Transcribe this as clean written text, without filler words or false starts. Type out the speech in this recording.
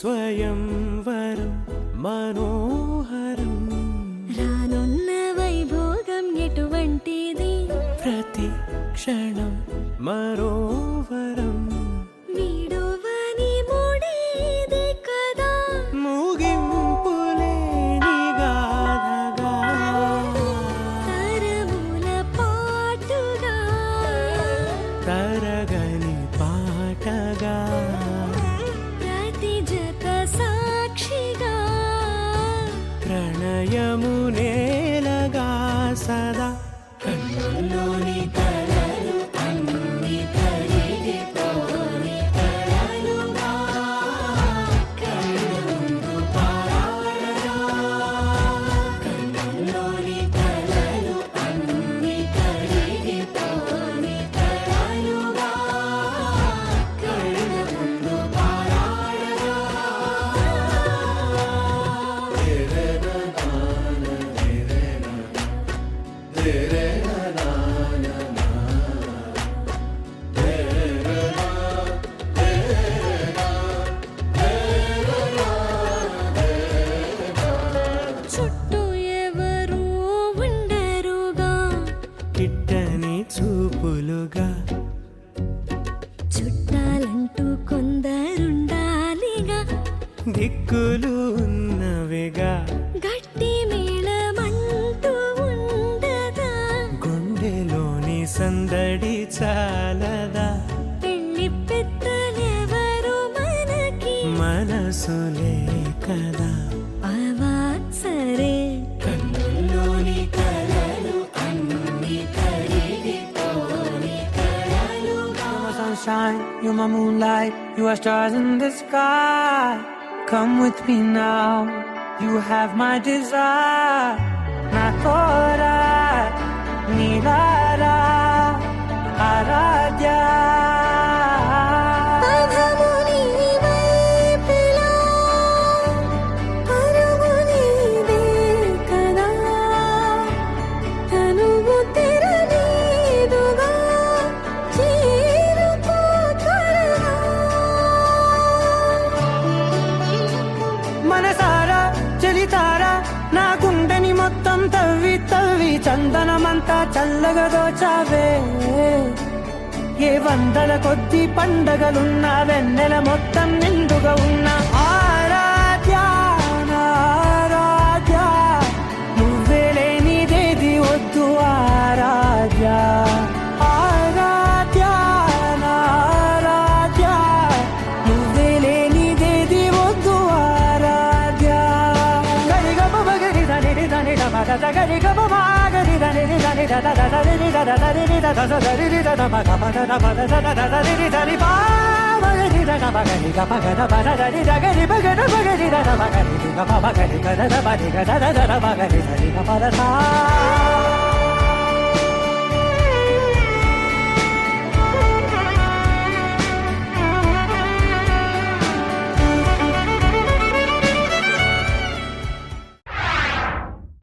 స్వయంవరం మనోహరం రానున్న వైభోగం ఎటువంటిది ప్రతి క్షణం మరోవరం వీడువని ముడిది కదా ముగింపులేని గాథగా తరముల పాటుగా తరగని పాటగా ప్రతి జత సాక్షిగా ప్రణయము నేలగా సదా కన్నుల్లోని కలలు అన్ని కరిగిపోని కలలుగా కళ్ళ ముందు పారాడగా కన్నుల్లోని కలలు అన్ని కరిగిపోని కలలుగా కళ్ళ ముందు పారాడగా చుట్టూ ఎవరు ఉండరుగా కిట్టని చూపులుగా చుట్టాలంటూ కొందరుండాలిగా దిక్కులు ఉన్నవిగా గట్టి మేళమంటూ ఉండదా గుండెలోని సందడి చాలదా పెళ్లి పెద్దలెవరు మనకి మనసులే కదా అవా సరే కన్నుల్లోని కలలు అన్ని కరిగిపోని కలలుగా You're my sunshine, you're my moonlight, you are stars in the sky. Come with me now, you have my desire. Na tora, nilara, aradya. పదము నీవైపులా, పరుగు నీదే కదా, తనువు తెరనీదుగా, చేరుకో త్వరగా. మనసారా చలితారా నా గుండెని మొత్తం తవ్వి తవ్వి చందనమంతా చల్లగా దోచావే ఏ వందల కొద్ది పండగలున్నా వెన్నెల మొత్తం నిండుగా ఉన్న ఆరాధ్య నా ఆరాధ్య నువ్వే లేనిదేది వద్దు ఆరాధ్య ఆరాధ్య నా ఆరాధ్య నువ్వే లేనిదేది వద్దు ఆరాధ్య గరిగమ బగరి దని దని మగ గరి గమ మాగరి దని దని దద దని దద దని దద దని దద మగ మగ మగ దద దని దని బా మగరి దద మగరి గమ గద బద దని దగరి బగద బగరి దద మగరి గమ మగరి గద బది గద దద మగరి దని గమ దద